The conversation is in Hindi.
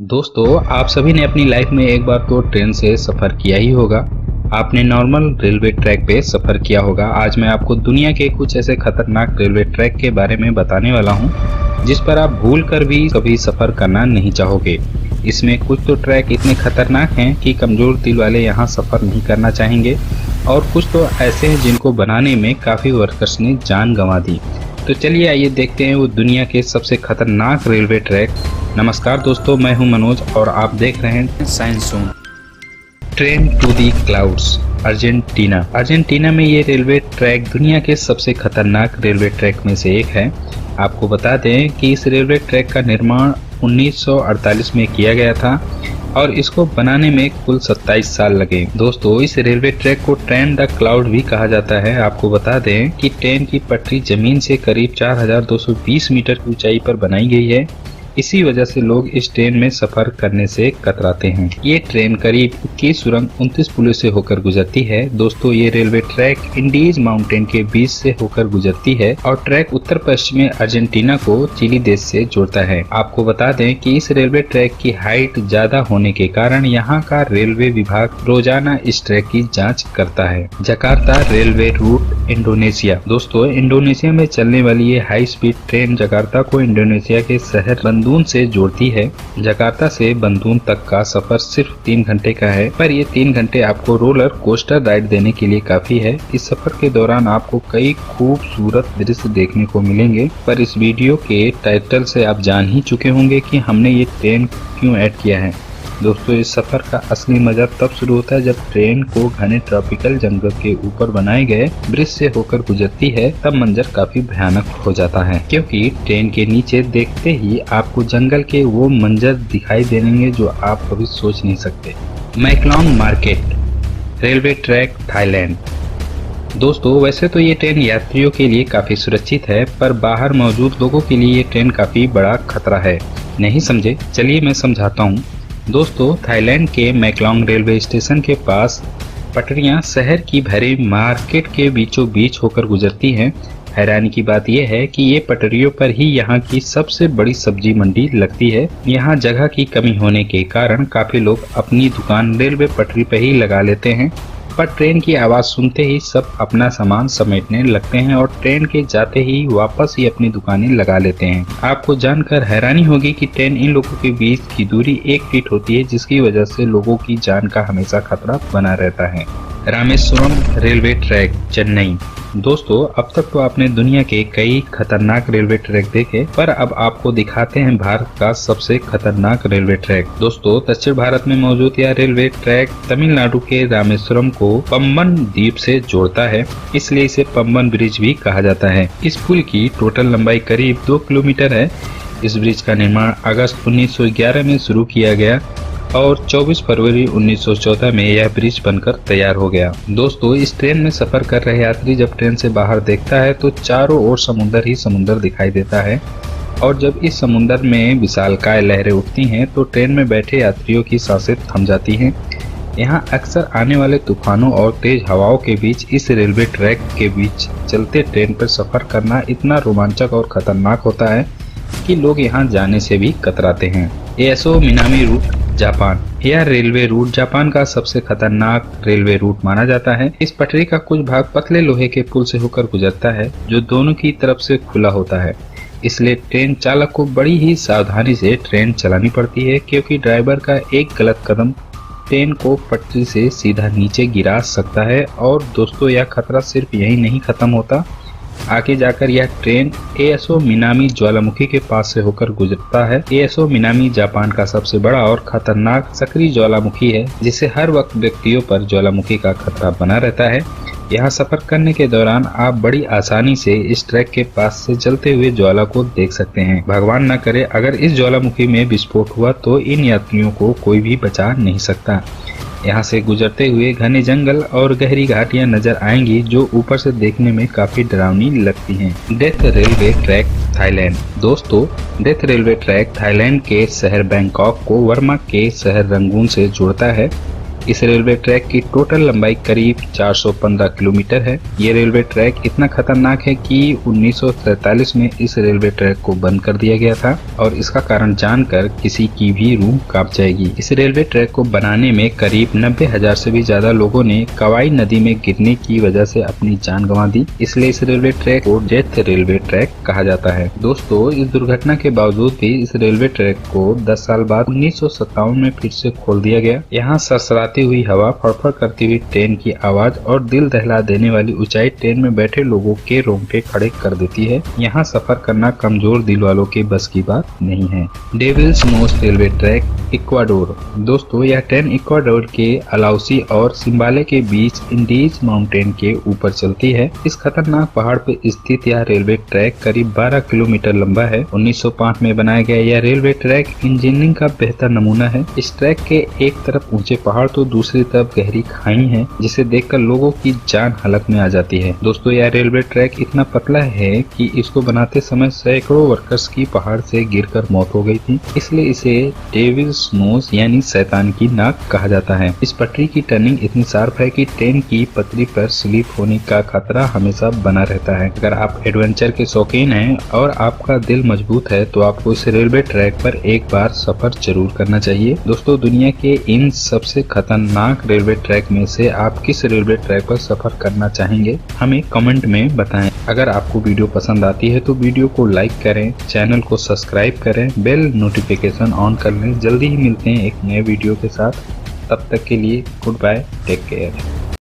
दोस्तों, आप सभी ने अपनी लाइफ में एक बार तो ट्रेन से सफ़र किया ही होगा। आपने नॉर्मल रेलवे ट्रैक पे सफ़र किया होगा। आज मैं आपको दुनिया के कुछ ऐसे खतरनाक रेलवे ट्रैक के बारे में बताने वाला हूँ, जिस पर आप भूल कर भी कभी सफ़र करना नहीं चाहोगे। इसमें कुछ तो ट्रैक इतने खतरनाक हैं कि कमज़ोर दिल वाले यहाँ सफ़र नहीं करना चाहेंगे, और कुछ तो ऐसे हैं जिनको बनाने में काफ़ी वर्कर्स ने जान गंवा दी। तो चलिए आइए देखते हैं वो दुनिया के सबसे खतरनाक रेलवे ट्रैक। नमस्कार दोस्तों, मैं हूं मनोज और आप देख रहे हैं science zone. Train to the clouds, Argentina में ये रेलवे ट्रैक दुनिया के सबसे खतरनाक रेलवे ट्रैक में से एक है। आपको बता दें कि इस रेलवे ट्रैक का निर्माण 1948 में किया गया था और इसको बनाने में कुल 27 साल लगे। दोस्तों, इस रेलवे ट्रैक को ट्रेन द क्लाउड भी कहा जाता है। आपको बता दें कि ट्रेन की पटरी जमीन से करीब 4220 मीटर की ऊंचाई पर बनाई गई है। इसी वजह से लोग इस ट्रेन में सफर करने से कतराते हैं। ये ट्रेन करीब 21 सुरंग 29 पुलों से होकर गुजरती है। दोस्तों, ये रेलवे ट्रैक इंडीज माउंटेन के बीच से होकर गुजरती है और ट्रैक उत्तर पश्चिमी अर्जेंटीना को चिली देश से जोड़ता है। आपको बता दें कि इस रेलवे ट्रैक की हाइट ज्यादा होने के कारण यहाँ का रेलवे विभाग रोजाना इस ट्रैक की जाँच करता है। Jakarta railway route, Indonesia. दोस्तों, इंडोनेशिया में चलने वाली ये हाई स्पीड ट्रेन जकार्ता को इंडोनेशिया के शहर बंदून से जोड़ती है। जकार्ता से बंदून तक का सफर सिर्फ 3 घंटे का है, पर ये 3 घंटे आपको रोलर कोस्टर राइड देने के लिए काफी है। इस सफर के दौरान आपको कई खूबसूरत दृश्य देखने को मिलेंगे, पर इस वीडियो के टाइटल से आप जान ही चुके होंगे कि हमने ये ट्रेन क्यों ऐड किया है। दोस्तों, इस सफर का असली मजा तब शुरू होता है जब ट्रेन को घने ट्रॉपिकल जंगल के ऊपर बनाए गए ब्रिज से होकर गुजरती है। तब मंजर काफी भयानक हो जाता है, क्योंकि ट्रेन के नीचे देखते ही आपको जंगल के वो मंजर दिखाई देंगे जो आप कभी सोच नहीं सकते। मैकलोंग मार्केट रेलवे ट्रैक, थाईलैंड। दोस्तों, वैसे तो ये ट्रेन यात्रियों के लिए काफी सुरक्षित है, पर बाहर मौजूद लोगों के लिए ये ट्रेन काफी बड़ा खतरा है। नहीं समझे? चलिए मैं समझाता हूँ। दोस्तों, थाईलैंड के मैकलोंग रेलवे स्टेशन के पास पटरियां शहर की भरी मार्केट के बीचों बीच होकर गुजरती हैं। हैरानी की बात यह है कि ये पटरियों पर ही यहाँ की सबसे बड़ी सब्जी मंडी लगती है। यहाँ जगह की कमी होने के कारण काफी लोग अपनी दुकान रेलवे पटरी पर ही लगा लेते हैं, पर ट्रेन की आवाज सुनते ही सब अपना सामान समेटने लगते हैं और ट्रेन के जाते ही वापस ही अपनी दुकानें लगा लेते हैं। आपको जानकर हैरानी होगी कि ट्रेन इन लोगों के बीच की दूरी 1 फीट होती है, जिसकी वजह से लोगों की जान का हमेशा खतरा बना रहता है। Rameswaram railway track, Chennai. दोस्तों, अब तक तो आपने दुनिया के कई खतरनाक रेलवे ट्रैक देखे, पर अब आपको दिखाते हैं भारत का सबसे खतरनाक रेलवे ट्रैक। दोस्तों, दक्षिण भारत में मौजूद यह रेलवे ट्रैक तमिलनाडु के रामेश्वरम को पम्बन द्वीप से जोड़ता है, इसलिए इसे पम्बन ब्रिज भी कहा जाता है। इस पुल की टोटल लंबाई करीब 2 किलोमीटर है। इस ब्रिज का निर्माण अगस्त 1911 में शुरू किया गया और 24 फरवरी 1914 में यह ब्रिज बनकर तैयार हो गया। दोस्तों, इस ट्रेन में सफर कर रहे यात्री जब ट्रेन से बाहर देखता है तो चारों ओर समुद्र ही समुद्र दिखाई देता है, और जब इस समुद्र में विशालकाय लहरें उठती हैं तो ट्रेन में बैठे यात्रियों की सांसें थम जाती हैं। यहाँ अक्सर आने वाले तूफानों और तेज हवाओं के बीच इस रेलवे ट्रैक के बीच चलते ट्रेन पर सफर करना इतना रोमांचक और खतरनाक होता है कि लोग यहाँ जाने से भी कतराते हैं। Aso Minami route, Japan. यह रेलवे रूट जापान का सबसे खतरनाक रेलवे रूट माना जाता है। इस पटरी का कुछ भाग पतले लोहे के पुल से होकर गुजरता है, जो दोनों की तरफ से खुला होता है। इसलिए ट्रेन चालक को बड़ी ही सावधानी से ट्रेन चलानी पड़ती है, क्योंकि ड्राइवर का एक गलत कदम ट्रेन को पटरी से सीधा नीचे गिरा सकता है। और दोस्तों, यह खतरा सिर्फ यही नहीं खत्म होता। आगे जाकर यह ट्रेन एएसओ मिनामी ज्वालामुखी के पास से होकर गुजरता है। एएसओ मिनामी जापान का सबसे बड़ा और खतरनाक सक्रिय ज्वालामुखी है, जिससे हर वक्त व्यक्तियों पर ज्वालामुखी का खतरा बना रहता है। यहाँ सफर करने के दौरान आप बड़ी आसानी से इस ट्रैक के पास से जलते हुए ज्वाला को देख सकते हैं। भगवान न करे अगर इस ज्वालामुखी में विस्फोट हुआ तो इन यात्रियों को कोई भी बचा नहीं सकता। यहाँ से गुजरते हुए घने जंगल और गहरी घाटियां नजर आएंगी, जो ऊपर से देखने में काफी डरावनी लगती हैं। Death railway track, Thailand. दोस्तों, डेथ रेलवे ट्रैक थाईलैंड के शहर बैंकॉक को बर्मा के शहर रंगून से जोड़ता है। इस रेलवे ट्रैक की टोटल लंबाई करीब 415 किलोमीटर है। ये रेलवे ट्रैक इतना खतरनाक है कि 1943 में इस रेलवे ट्रैक को बंद कर दिया गया था और इसका कारण जानकर किसी की भी रूह कांप जाएगी। इस रेलवे ट्रैक को बनाने में करीब 90,000 से भी ज्यादा लोगों ने कवाई नदी में गिरने की वजह से अपनी जान गंवा दी, इसलिए इस रेलवे ट्रैक को डेथ रेलवे ट्रैक कहा जाता है। दोस्तों, इस दुर्घटना के बावजूद भी इस रेलवे ट्रैक को 10 साल बाद 1957 में फिर से खोल दिया गया। यहाँ सरसराती हुई हवा, फड़फड़ करती हुई ट्रेन की आवाज और दिल दहला देने वाली ऊंचाई ट्रेन में बैठे लोगों के रोंगटे खड़े कर देती है। यहाँ सफर करना कमजोर दिल वालों के बस की बात नहीं है। Devil's nose railway track, Ecuador. दोस्तों, यह ट्रेन इक्वाडोर के अलाउसी और सिम्बाले के बीच इंडीज माउंटेन के ऊपर चलती है। इस खतरनाक पहाड़ पर स्थित यह रेलवे ट्रैक करीब 12 किलोमीटर लंबा है। 1905 में बनाया गया यह रेलवे ट्रैक इंजीनियरिंग का बेहतर नमूना है। इस ट्रैक के एक तरफ ऊंचे पहाड़ तो दूसरी तरफ गहरी खाई है, जिसे देखकर लोगों की जान हलक में आ जाती है। दोस्तों, यह रेलवे ट्रैक इतना पतला है कि इसको बनाते समय सैकड़ों वर्कर्स की पहाड़ से गिरकर मौत हो गई थी, इसलिए इसे डेविल्स नोज यानी शैतान की नाक कहा जाता है। इस पटरी की टर्निंग इतनी शार्प है कि ट्रेन की पटरी पर स्लिप होने का खतरा हमेशा बना रहता है। अगर आप एडवेंचर के शौकीन हैं और आपका दिल मजबूत है तो आपको इस रेलवे ट्रैक पर एक बार सफर जरूर करना चाहिए। दोस्तों, दुनिया के इन सबसे खतरनाक रेलवे ट्रैक में से आप किस रेलवे ट्रैक पर सफर करना चाहेंगे, हमें कमेंट में बताएं। अगर आपको वीडियो पसंद आती है तो वीडियो को लाइक करें, चैनल को सब्सक्राइब करें, बेल नोटिफिकेशन ऑन कर लें। जल्दी ही मिलते हैं एक नए वीडियो के साथ। तब तक के लिए गुड बाय, टेक केयर।